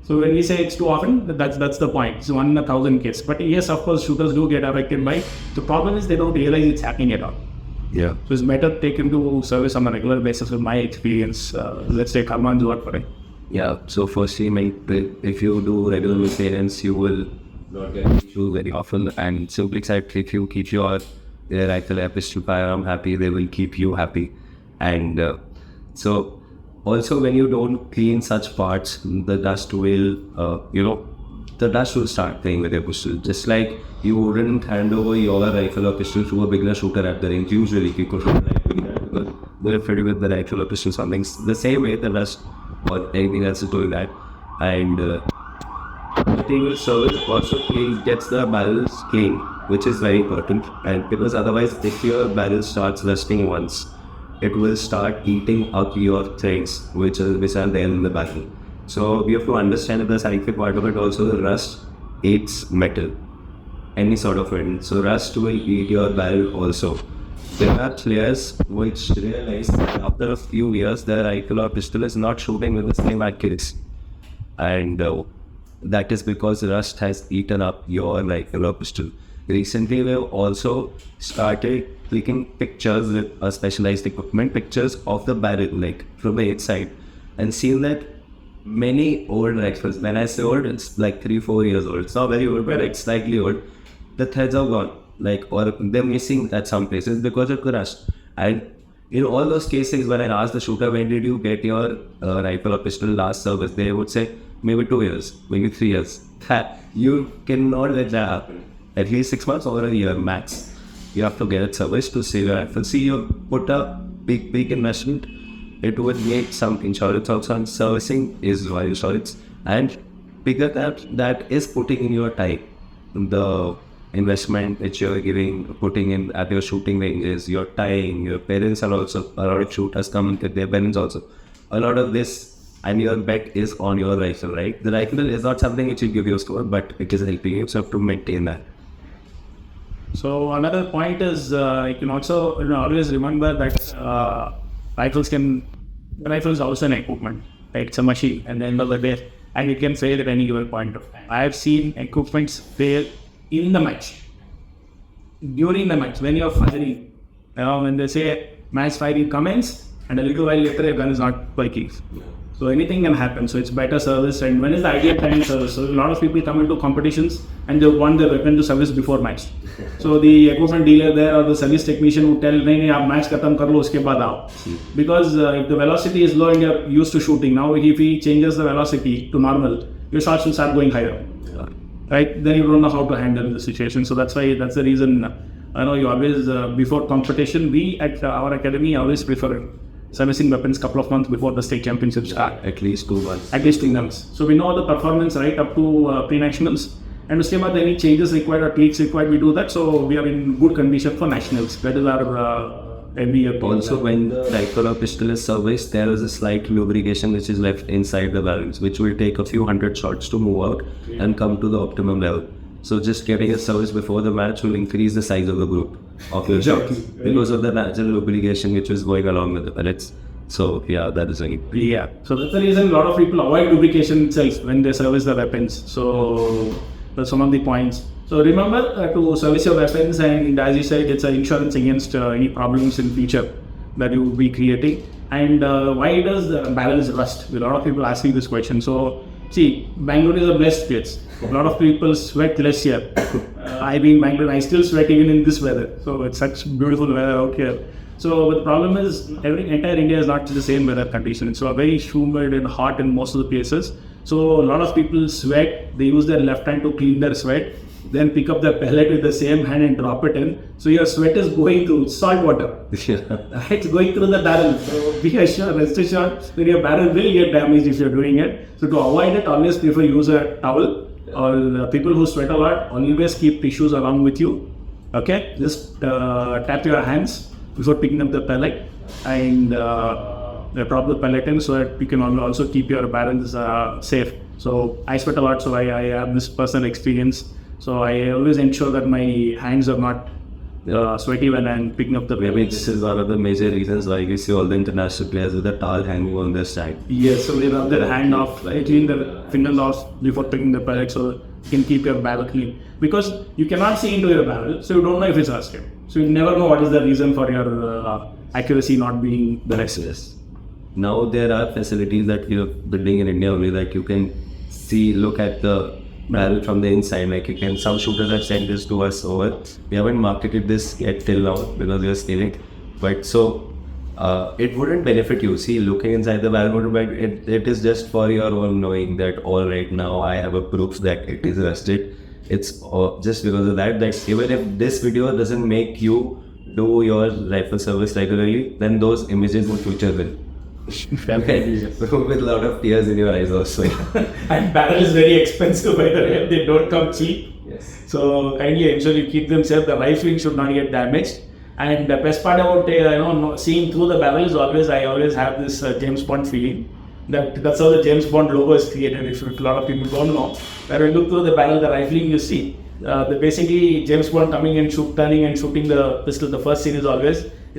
So when we say it's too often, that's the point. It's 1 in 1,000 cases. But yes, of course, shooters do get affected by. The problem is they don't realize it's happening at all. Yeah. So it's better taken to service on a regular basis. With my experience, let's take Harman's word for it. Yeah. So firstly, if you do regular maintenance, you will not get issues very often. And simply said, if you keep your rifle, pistol, firearm happy, they will keep you happy. And so. Also, when you don't clean such parts, the dust will, start playing with your pistol. Just like you wouldn't hand over your rifle or pistol to a beginner shooter at the range. Usually, people shoot like that because they're afraid with the rifle or pistol something. The same way the dust or anything else is doing that. And the thing with service also gets the barrels clean, which is very important. And because otherwise, if your barrel starts rusting once, it will start eating up your threads which are there in the barrel. So we have to understand that the scientific part of it also, the rust eats metal, any sort of metal. So rust will eat your barrel also. There are players which realize that after a few years their rifle or pistol is not shooting with the same accuracy. And that is because rust has eaten up your rifle or pistol. Recently, we've also started taking pictures with a specialized equipment, pictures of the barrel, like from the inside, and seen that many old rifles, when I say old, it's like 3-4 years old. It's not very old, but it's slightly old. The threads are gone. like, or they're missing at some places because of the rust. And in all those cases, when I asked the shooter, when did you get your rifle or pistol last service, they would say maybe 2 years, maybe 3 years. You cannot let that happen. At least 6 months or a year max. You have to get it serviced to save your rifle. See, you put a big investment. It would need some insurance also, and servicing is why insurance. And bigger that is putting in your time. The investment that you're putting in at your shooting ranges, your time, your parents are also, a lot of shooters come with their parents also. A lot of this, and your bet is on your rifle, right? The rifle is not something which will give you a score, but it is helping you, so you have to maintain that. So another point is you can also always remember that rifles is also an equipment, right? It's a machine at the end of the day, and it can fail at any given point of time. I have seen equipments fail in the match, during the match, when you're firing. When they say match firing commence, and a little while later your gun is not working. So anything can happen. So it's better service. And when is the ideal time to service? So a lot of people come into competitions and they want their weapon to service before match. So the equipment dealer there or the service technician would tell, "Nahi, aap match khatam kar lo, uske baad aao." Because if the velocity is low and you're used to shooting, now if he changes the velocity to normal, your shots will start going higher. Right? Then you don't know how to handle the situation. So that's the reason you always, before competition, we at our academy always prefer servicing weapons couple of months before the state championships start. At least 2 months. At least 2 months. So we know the performance right up to pre-nationals. And uske baad any changes required or tweaks required, we do that. So we are in good condition for nationals. That is our every year. Also, when the rifle or pistol is serviced, there is a slight lubrication which is left inside the barrels, which will take a few hundred shots to move out and come to the optimum level. So just getting a service before the match will increase the size of the group of your shots because of the natural lubrication which is going along with the pellets. So yeah, that is it. Yeah. So that's the reason a lot of people avoid lubrication itself when they service the weapons. So that's one of the points. So remember to service your weapons, and as you said, it's an insurance against any problems in future that you will be creating. And why does the barrels rust? A lot of people asking this question. So see, Bangalore is a blessed place. A lot of people sweat less here. I mean, Bangalore, I still sweat even in this weather. So it's such beautiful weather out here. So the problem is, entire India is not the same weather condition. It's very humid and hot in most of the places. So a lot of people sweat. They use their left hand to clean their sweat, then pick up the pellet with the same hand and drop it in. So your sweat is going through salt water. It's going through the barrel. So be assured, rest assured that your barrel will get damaged if you're doing it. So to avoid it, always prefer use a towel. Or people who sweat a lot, always keep tissues along with you. Okay, just tap your hands before picking up the pellet and drop the pellet in, so that you can also keep your barrels safe. So I sweat a lot, so I have this personal experience. So I always ensure that my hands are not sweaty when I'm picking up the pellet. Maybe this is one of the major reasons why we see all the international players with a towel hanging on their side. Yes, so they rub their hand off, clean their fingers off before picking the pellet, so you can keep your barrel clean. Because you cannot see into your barrel, so you don't know if it's rusted. So you never know what is the reason for your accuracy not being the best. Now there are facilities that we are building in India only, that you can look at the barrel from the inside. Like some shooters have sent this to us over. We haven't marketed this yet till now because we are stealing. But so it wouldn't benefit you. See, looking inside the barrel wouldn't benefit. It is just for your own knowing that all right, now I have a proof that it is rusted. It's just because of that even if this video doesn't make you do your rifle service regularly, then those images in future will. With a lot of tears in your eyes also. And barrel is very expensive, by the way. They don't come cheap. Yes. So kindly ensure you keep them safe. The rifling should not get damaged. And the best part about seeing through the barrel is I always have this James Bond feeling. That's how the James Bond logo is created. If a lot of people don't know, when you look through the barrel, the rifling you see, basically James Bond coming and turning and shooting the pistol. The first scene is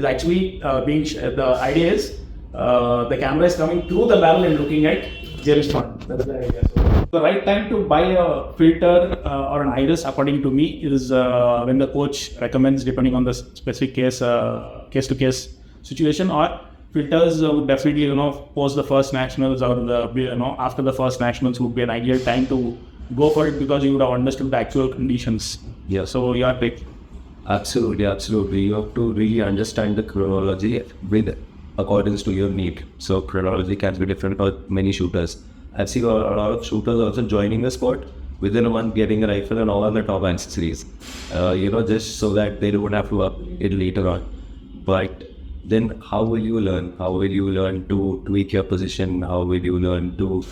actually the idea is the camera is coming through the barrel and looking at James Bond. That's the idea. So the right time to buy a filter or an iris, according to me, is when the coach recommends, depending on the specific case-to-case situation, or filters would definitely, post the first nationals or after the first nationals would be an ideal time to go for it, because you would have understood the actual conditions. Yeah. So your pick. Absolutely, absolutely. You have to really understand the chronology with accordance to your need. So chronology can be different for many shooters. I've seen a lot of shooters also joining the sport within a month, getting a rifle and all the top accessories. Just so that they don't have to up it later on. But then how will you learn? How will you learn to tweak your position? How will you learn to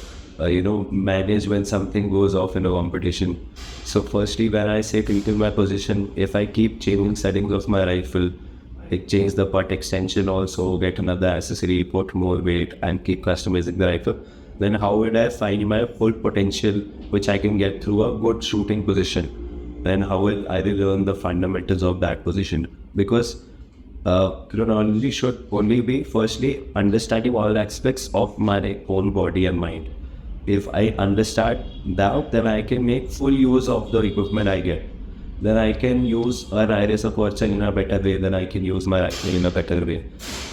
manage when something goes off in a competition? So firstly, when I say tweaking my position, if I keep changing settings of my rifle, I change the butt extension also, get another accessory, put more weight and keep customizing the rifle, then how would I find my full potential which I can get through a good shooting position? Then how will I learn the fundamentals of that position? Because chronology should only be firstly understanding all aspects of my own body and mind. If I understand that, then I can make full use of the equipment I get. Then I can use an iris of person in a better way, then I can use my rifle in a better way.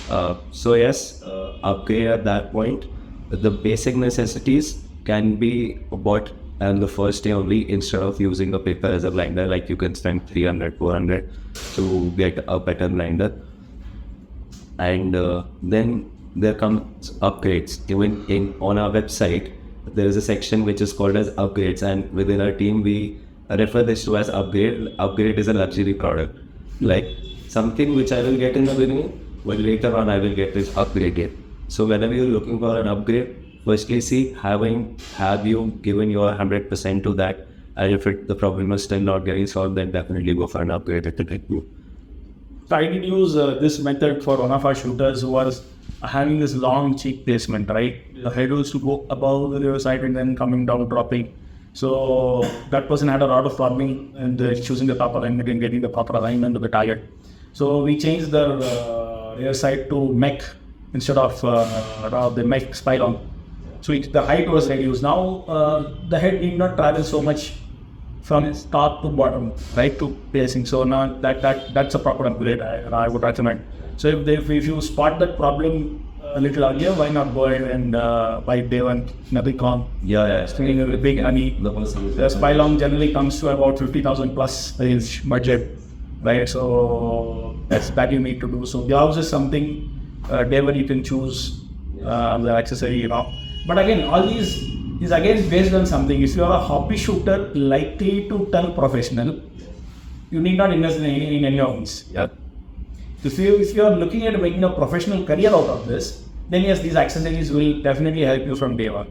Upgrade at that point. The basic necessities can be bought and the first day only, instead of using a paper as a blinder, like you can spend 300, 400 to get a better blinder. And then there comes upgrades. Even on our website, there is a section which is called as upgrades, and within our team we refer this to as upgrade. Upgrade is a luxury product, like something which I will get in the beginning, but later on I will get this upgraded. So whenever you're looking for an upgrade, firstly see have you given your 100% to that, and if the problem is still not getting solved, then definitely go for an upgrade at the time. So I did use this method for one of our shooters who was having this long cheek placement, right? The head was to go above the rear side and then coming down, dropping. So that person had a lot of problem in choosing the proper alignment and getting the proper alignment of the target. So we changed the rear side to mech instead of the mech spylon. So the height was reduced. Now the head need not travel so much from top to bottom, right, to placing. So now that's a proper upgrade I would recommend. So if you spot that problem a little earlier, why not go ahead and buy day one Nabicon? Stringing a big honey. The spylon generally comes to about 50,000 plus range budget, right? So that's that you need to do. So gloves is something day one you can choose the accessory, But again, all these is again based on something. If you are a hobby shooter likely to turn professional, you need not invest in any of these. Yeah. If you are looking at making a professional career out of this, then yes, these accessories will definitely help you from day one,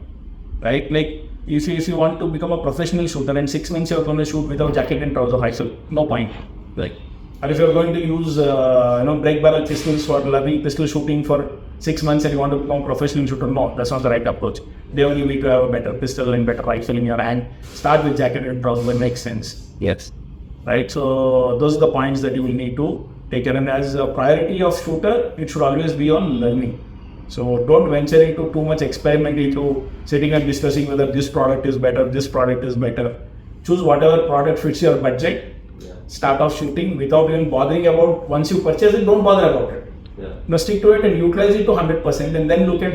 right? Like if you want to become a professional shooter and 6 months you're going to shoot without jacket and trouser rifle, no point. Like, or if you're going to use break barrel pistols for learning pistol shooting for 6 months and you want to become a professional shooter, no, that's not the right approach. They only need to have a better pistol and better rifle in your hand. Start with jacket and trouser, makes sense. Yes. Right, so those are the points that you will need to take care. And as a priority of shooter, it should always be on learning. So don't venture into too much experimenting through sitting and discussing whether this product is better, this product is better. Choose whatever product fits your budget. Start off shooting without even bothering about, once you purchase it, don't bother about it. Stick to it and utilize it to 100% and then look at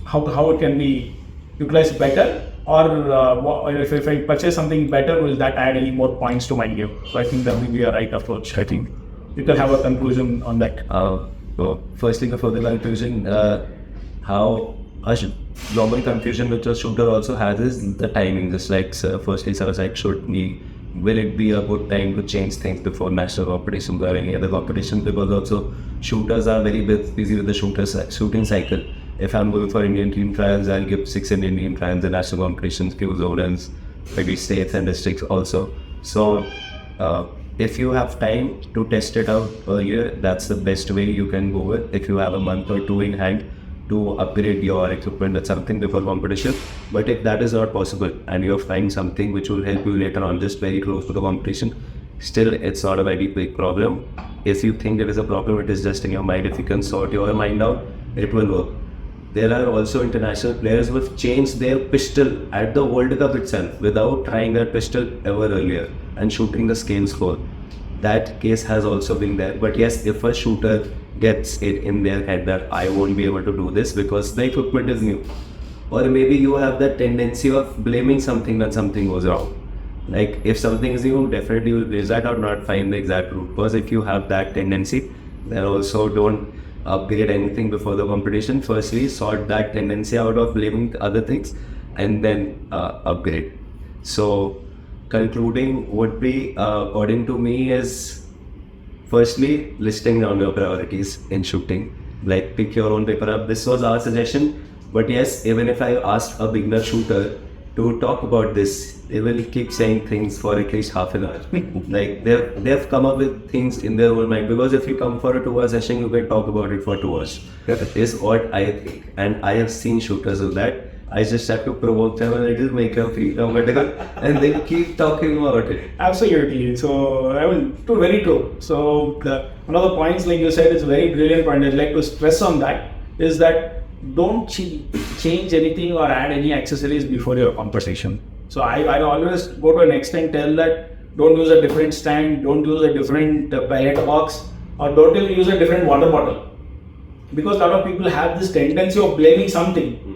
how it can be utilized better. Or if I purchase something better, will that add any more points to my game? So I think that will be a right approach. I think you can have a conclusion on that. So firstly, before the conclusion, how a normal confusion which a shooter also has is the timing. Just like firstly, sir was like, will it be a good time to change things before national competitions or any other competitions? Because also shooters are very busy with the shooting cycle. If I'm going for Indian team trials, I'll give 6 Indian team trials, the national competitions, few zonals, maybe states and districts also. So if you have time to test it out earlier, that's the best way you can go with. If you have a month or two in hand to upgrade your equipment or something before competition. But if that is not possible and you're finding something which will help you later on, just very close to the competition, still it's not a very big problem. If you think there is a problem, it is just in your mind. If you can sort your mind out, it will work. There are also international players who have changed their pistol at the World Cup itself without trying their pistol ever earlier and shooting the scale score. That case has also been there. But yes, if a shooter gets it in their head that I won't be able to do this because the equipment is new, or maybe you have that tendency of blaming something when something goes wrong, Like if something is new, definitely you'll blaze that or not find the exact root cause. If you have that tendency, then also don't upgrade anything before the competition. Firstly, sort that tendency out of blaming other things, and then upgrade. So concluding would be, according to me, is firstly listing down your priorities in shooting. Like pick your own paper up. This was our suggestion, but yes, even if I asked a beginner shooter to talk about this, they will keep saying things for at least half an hour. Like they've come up with things in their own mind, because if you come for a 2 hour session, you can talk about it for 2 hours. Is what I think, and I have seen shooters do that. I just have to provoke them a little, make them feel comfortable, and they keep talking about it. Absolutely. So, I mean, very true. So, one of the points, like you said, is very brilliant point. I'd like to stress on that is that don't change anything or add any accessories before your competition. So, I always go to an extent tell that don't use a different stand, don't use a different pallet box, or don't even use a different water bottle. Because a lot of people have this tendency of blaming something.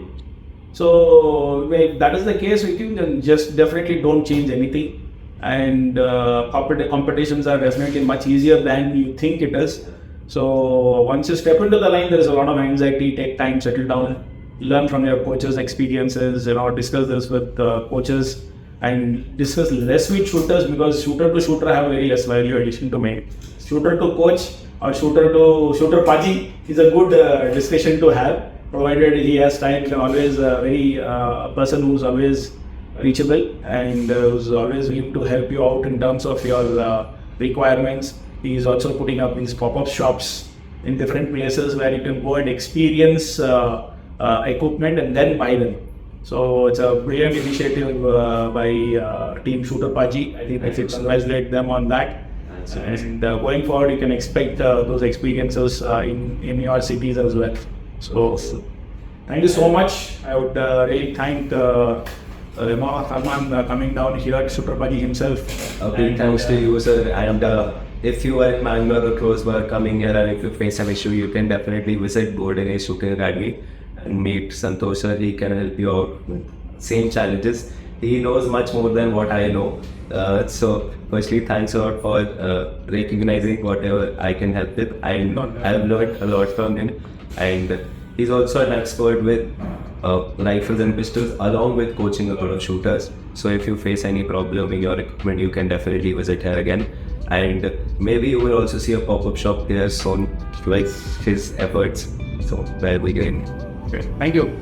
So if that is the case with you, then just definitely don't change anything. And competitions are definitely much easier than you think it is. So once you step into the line, there is a lot of anxiety. Take time, settle down, learn from your coaches' experiences. Discuss this with coaches, and discuss less with shooters, because shooter to shooter have very less value addition to make. Shooter to coach or shooter to shooter Paaji is a good discussion to have. Provided he has time, can always a person who's always reachable and who's always willing to help you out in terms of your requirements. He is also putting up these pop-up shops in different places where you can go and experience equipment and then buy them. So it's a brilliant initiative by Team Shooter Paaji. I think I should congratulate them on that. And going forward, you can expect those experiences in your cities as well. So, thank you so much. I would really thank Harman coming down here, Shooter Paaji himself. A big thanks to you, sir. And if you are in Bangalore or close by coming here, and if you face an issue, you can definitely visit Golden Shooting Academy and meet Santosh, sir. He can help you out with same challenges. He knows much more than what I know. So, firstly, thanks a lot for recognizing whatever I can help with. I've learned a lot from him. And he's also an expert with rifles and pistols, along with coaching a lot of shooters. So if you face any problem in your equipment, you can definitely visit here again. And maybe you will also see a pop-up shop here soon, like his efforts. So there we go. Okay. Thank you.